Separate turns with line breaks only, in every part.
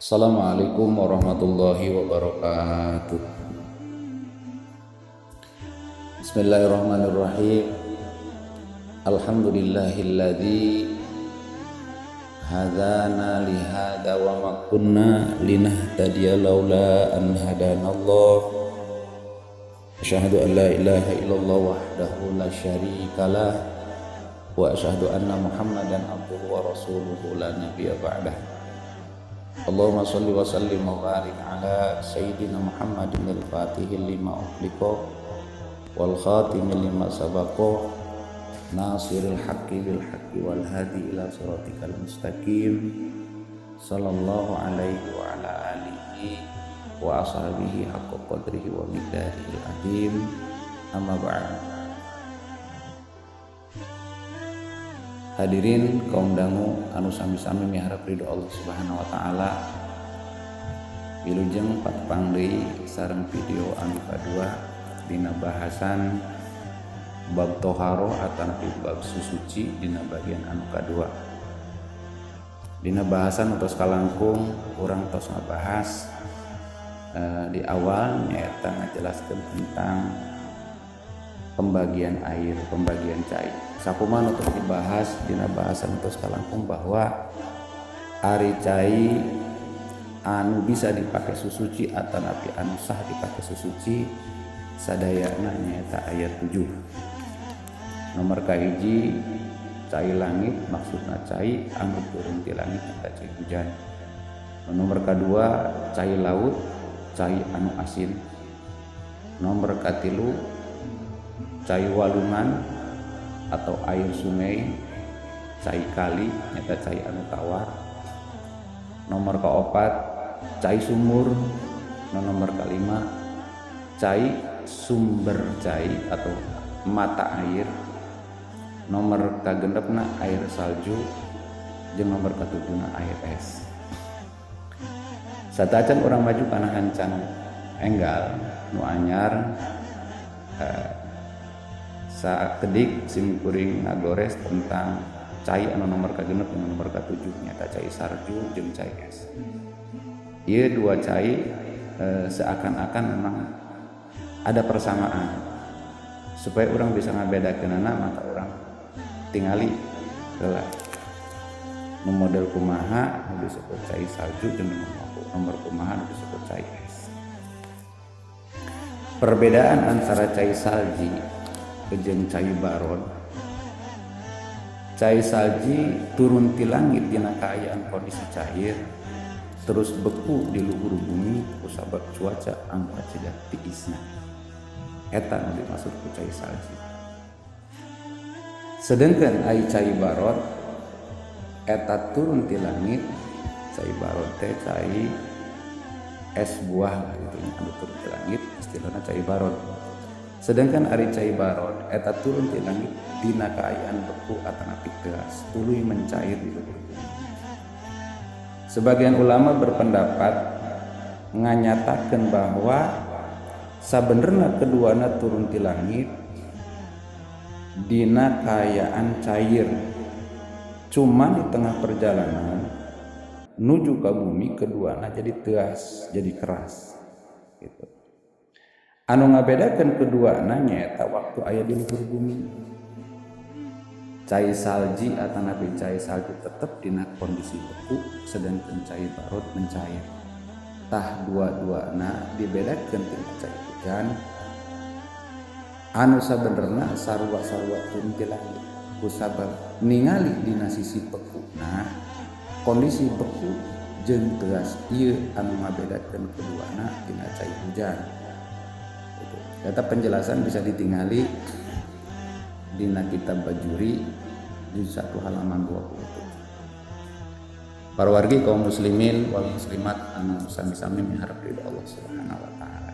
Assalamualaikum warahmatullahi wabarakatuh. Bismillahirrahmanirrahim. Alhamdulillahilladzi hadana li hada wa ma kunna linahtadiya laula an hadanallah. Asyhadu an la ilaha illallah wahdahu la syarikalah wa asyhadu anna Muhammadan abduhu wa rasuluhu la nabiyya ba'dah. Allahumma sholli wa sallim wa barik ala sayyidina Muhammadin al-fatihil lima ughliqa wal khatimil lima sabaqa nasiril haqqi bil haqqi wal hadi ila siratikal mustaqim sallallahu alaihi wa ala alihi wa ashabihi haqqa qadrihi wa miqdarihil azim. Amma ba'd. Hadirin kaum dangu anu sami-sami miharap ridho Allah Subhanahu wa taala. Wilujeng patepang deui sareng video anu kadua dina bahasan bab toharo atanapi bab susuci dina bagian anu kadua. Dina bahasan tos kalangkung urang tos ngabahas di awal nyaeta ngajelaskeun tentang pembagian air, pembagian cai. Sakumaha untuk dibahas dina bahasan tos kalangkung bahwa ari cai anu bisa dipakai susuci atau napi anu sah dipakai susuci sadayana nyaeta ayat 7. Nomor kahiji cai langit, maksudna cai anu turun ti langit eta cai hujan. Nomor kedua cai laut, cai anu asin. Nomor katilu cai walungan atau air sungai, cai kali nyata cai anu tawar. Nomor keopat cai sumur. Nomor kelima cai sumber cai atau mata air. Nomor kagendepna air salju jeung nomor ketujuhna air es. Satacan orang maju kana hancan enggal nu anyar saat kedik sim kuring ngagores tentang cai anu nomor kagenep jeung nomor katujuh nyata cai sarju jeung cai es. Ieu dua cai seakan-akan memang ada persamaan. Supaya orang bisa ngabedakeunana maka orang tingali heula nu model kumaha nu disebut cai salju jeung nomor kumaha nu disebut cai es. Perbedaan antara cai salji jeung cai baron. Cai salji turun ti langit dina kaayaan kondisi cair terus beku di luhur bumi kusabab cuaca anu kacegat tiisna. Eta nu dimaksud ku cai salji. Sedengkeun ai cai baron eta turun ti langit. Cai baron teh cai es buah gitu anu turun ti langit istilahna cai baron. Sedangkan ari cai baron eta turun ti langit dina kaayaan beku atanapi teras tuluy mencair di luhur bumi. Sebagian ulama berpendapat nganyatakeun bahwa sabenerna keduana turun ti langit dina kaayaan cair, cuma di tengah perjalanan nuju ka bumi keduana jadi teas, jadi keras gitu. Anu ngabedakeun keduana nyaeta waktu aya di luhur bumi. Cai salji atanapi cai salju tetep dina kondisi beku, sedangkan cai barot mencair. Tah dua-duana dibedakeun tina cai hujan. Anu sabenerna sarua-sarua turun ti langit kusabab ningali dina sisi bekuna kondisi beku jeung teas ieu anu ngabedakeun keduana dina cai hujan. Data penjelasan bisa ditingali dina kitab Bajuri juz 1 halaman 27. Para wargi kaum muslimin wal muslimat anu sami-sami miharep ridho Allah Subhanahu wa taala.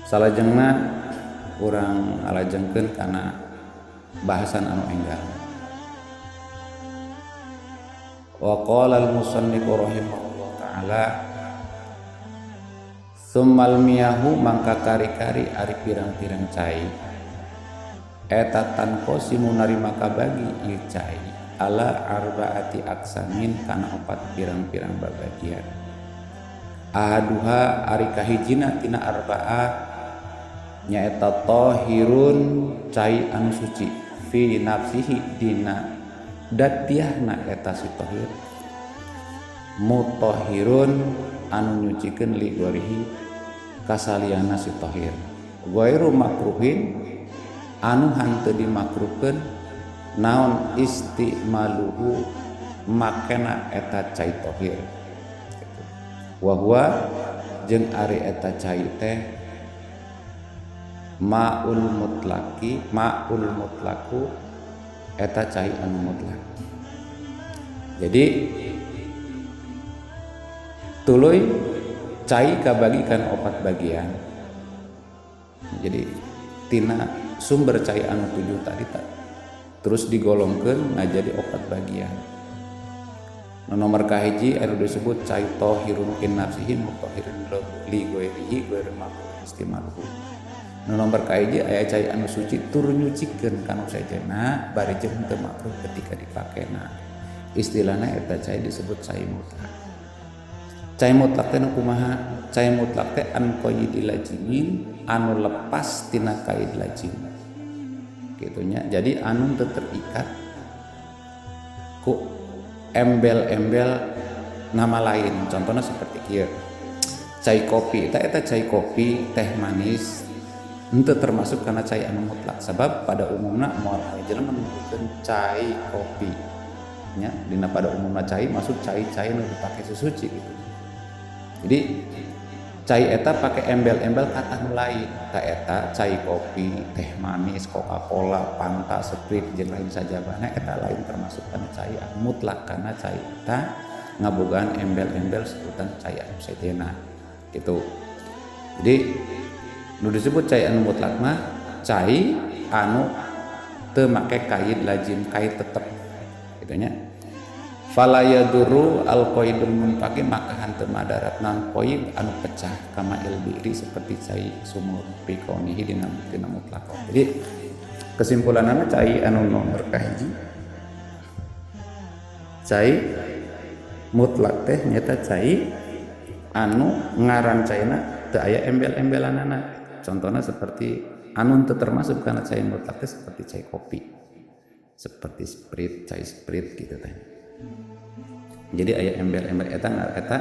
Salajengna urang alajengkeun kana bahasan anu enggal. Wa qala al-musannif rahimahullah taala summal miyahu mangka kari-kari ari pirang-pirang cai eta tanqosimu narima kabagi ieu cai ala arbaati aksamin kana 4 pirang-pirang babagian. Ahaduha ari kahijina tina arba'ah nyaeta tahirun cai anu suci fi nafsihi dina datiahna eta si tahir, mutahhirun anu nyucikeun li ghairihi kasaliana si tahir, ghairu makruhin anu hanteu dimakruhkeun naon istimaluhu makena eta cai tahir. Wa huwa jeung ari eta cai teh maul mutlaku eta cai anu mutlak. Jadi tuluy cai kabagikan 4 bagian. Jadi tina sumber cai anu 7 tadi terus digolongkeun ngajadi 4 bagian. Nomor kahiji anu disebut cai tahirun kin nafsihi mutahhirun li ghairihi ghairu makruh istimaluhu. Nomor kahiji aya cai anu suci tur nyucikeun kana sajana bari jeung teu makruh ketika dipakena. Istilahna eta cai disebut cai mutlak. Cai mutlak teh kumaha? Cai mutlak teh an qaidil lajimin anu lepas tina qaid lazim. Gitunya. Jadi anu teu terikat ku embel-embel nama lain. Contohnya seperti kieu. Cai kopi, eta cai kopi teh manis henteu termasuk kana cai anu mutlak. Sebab pada umumna moal jelema menyebutkeun cai kopi. Nya dina pada umumna cai masuk cai-cai anu dipake susuci gitu. Jadi cai eta pake embel-embel kata nu lain. Ta eta cai kopi, teh manis, Coca-Cola, Fanta, Sprite jeung lain sajabana eta lain termasuk kana cai anu mutlak karena cai eta ngabogaan embel-embel sebutan cai anu sejenna. Gitu. Jadi nu disebut cai anu mutlak mah cai anu teu make qaid lazim, qaid tetep. Gitu nya. Fala yadurru al-qaidul munfaqi maka hanteu madarat nan qaid anu pecah kama ilbiri seperti cai sumur fi kaunihi dina mutlak. Jadi kesimpulanna cai anu nomor kahiji cai mutlak teh nyata cai anu ngaran caina teu aya embel-embelanana. Contohna seperti anu teu termasuk kana cai mutlak teh seperti cai kopi. Seperti Sprite, cai Sprite gitu teh. Jadi aya embel-embel eta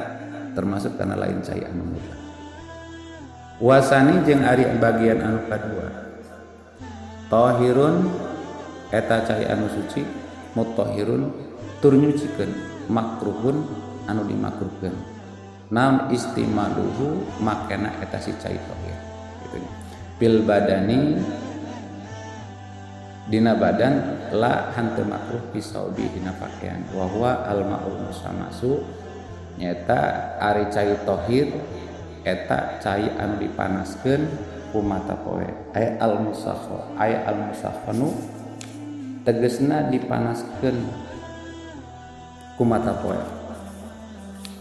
termasuk kana lain cai anu mutlak. Wasani jeung ari bagian anu kadua. Tahirun eta cai anu suci, mutahhirun tur nyucikeun, makruhun anu dimakruhkeun. Naon istimaluhu makena eta si cai tahir. Gitu nya. Bil badani dina badan la hanteu makruh pisaubi dina pakaian wa huwa al ma'ul musamasu nyata ari cai tahir eta cai anu dipanaskeun ku mata poe aya al musakhanu tegasna dipanaskeun ku mata poe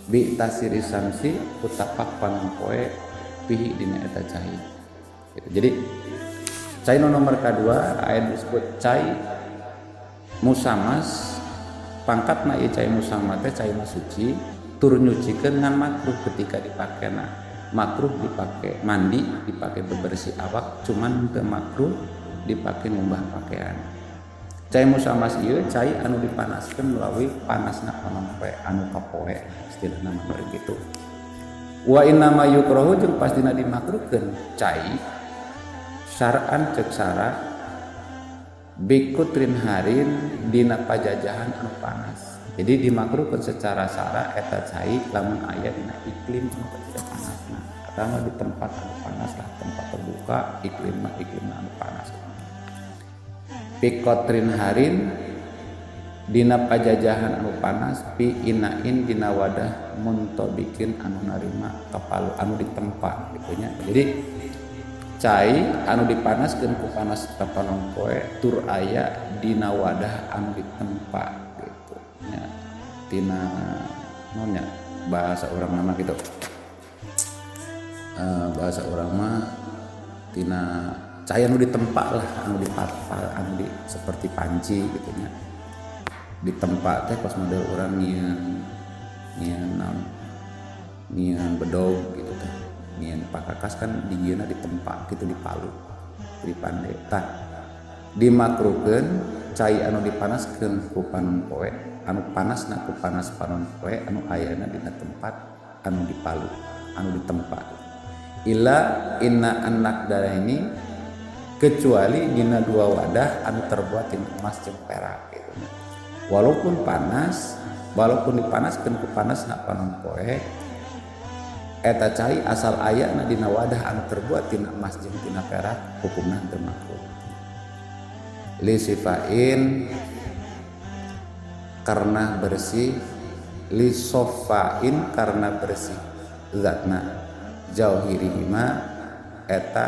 bi tasiri samsi utapak panon poe pihi dina eta cai. Jadi cai nomor kedua ayat disebut cai musamas pangkatna ieu cai musamas teh cai suci tur nyucikeun ngan makruh ketika dipakena. Makruh dipake mandi, dipake bebersih awak, cuman teu makruh dipake ngumbah pakaian. Cai musamas ieu cai anu dipanaskeun melalui panasna panon poe anu kapoe istilahna mah kitu. Wa inna ma yukrahu jeung pastina dimakruhkeun cai syar'an cek syara bikutrin harin dina pajajahan anu panas. Jadi dimakruhkeun secara syara eta cai lamun aya dina iklim anu tidak panasna. Atawa di tempat anu panas lah, tempat terbuka iklim anu panas. Bikutrin harin dina pajajahan anu panas pi inain dina wadah muntobikin anu narima kapalu anu ditempa gitu nya. Jadi cai anu dipanaskeun ku panas tapanon poe tur aya dina wadah anu ditempa gitu nya. Tina naonnya bahasa urang nama gitu. Bahasa urang mah tina cai anu ditempa lah, anu dipatpal, anu di seperti panci gitu nya. Ditempa teh pas model urang nyian bedog gitu teh. Nyian pakakas kan digieuna ditempa gitu di palu, di pande. Tah dimakruhkeun cai anu dipanaskeun ku panon poe, anu panasna ku panas panon poe anu ayana dina tempat anu dipalu, anu ditempa. Ila inna anak darah ini kecuali dina dua wadah anu terbuat tina emas jeung perak gitu. Walaupun dipanaskeun ku panasna panon poe eta cai asal ayana dina wadah anu terbuat tina emas jeung tina perak hukumna teu makruh. Li sifain karena bersih, li sofain karena bersih zatna jauhirihima eta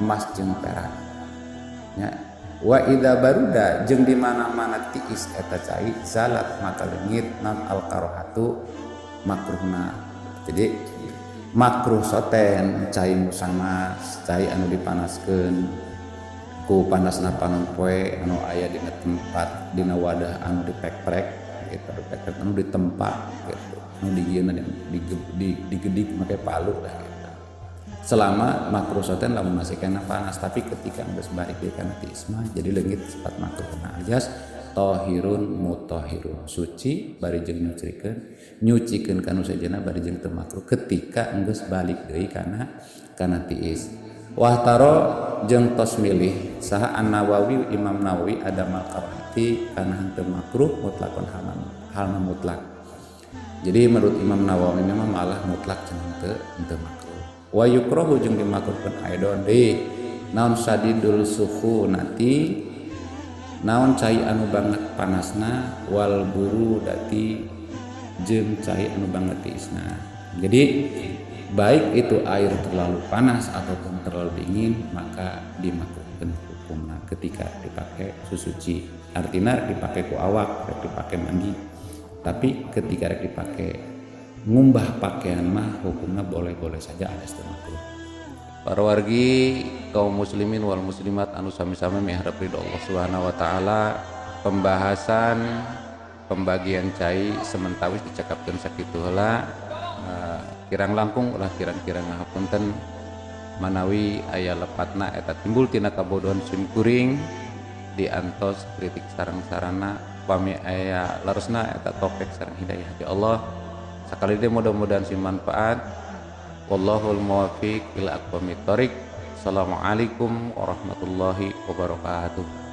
emas jeung perak nya. Wa idza baruda jeung di mana-mana tiis eta cai zalat maka leungit non al karohatu makruhna. Jadi makruh soten cai musamas, cai anu dipanaskeun ku panasna panon poe anu aya dina tempat dina wadah anu dipek-prek gitu, dipek anu ditempa gitu, anu digieuna digedik make palu lah gitu. Selama makruh soten lamun masih kena panas, tapi ketika geus balik deui kana ti isma jadi leungit sifat makruh na alias tahirun mutahhirun, suci bari jeung nyucikeun kanu sejenna bari jeung teu makruh ketika geus balik deui kana tiis. Wahtaro jeung tos milih saha An-Nawawi Imam Nawawi ada makarhati kana henteu makruh mutlakon halna mutlak. Jadi menurut Imam Nawawi memang malah mutlak cenah henteu makruh. Wa yukrahu jeung dimakruhkeun aidon deui naon sadidul sukhunati naon cai anu banget panasna wal burudati jeung cai anu banget tiisna. Jadi baik itu air terlalu panas ataupun terlalu dingin maka dimakruhkeun hukumna ketika dipakai susuci. Artinya dipakai ku awak, dipakai mandi. Tapi ketika dipakai ngumbah pakaian mah hukumna boleh-boleh saja alias teu makruh. Para wargi kaum muslimin wal muslimat anu sami-sami miharep ridho Allah Subhanahu wa taala, pembahasan pembagian cai sementawis dicakapkeun sakitu heula. Kirang langkung ulah kirang-kirang ngahapunten manawi aya lepatna eta timbul tina kabodohan sim kuring diantos kritik sareng-sarana pami aya leresna eta topik sareng hidayah ya Allah. Sakali teh mudah-mudahan sih manfaat. Wallahul muwaffiq ila aqwamit thoriq. Assalamualaikum warahmatullahi wabarakatuh.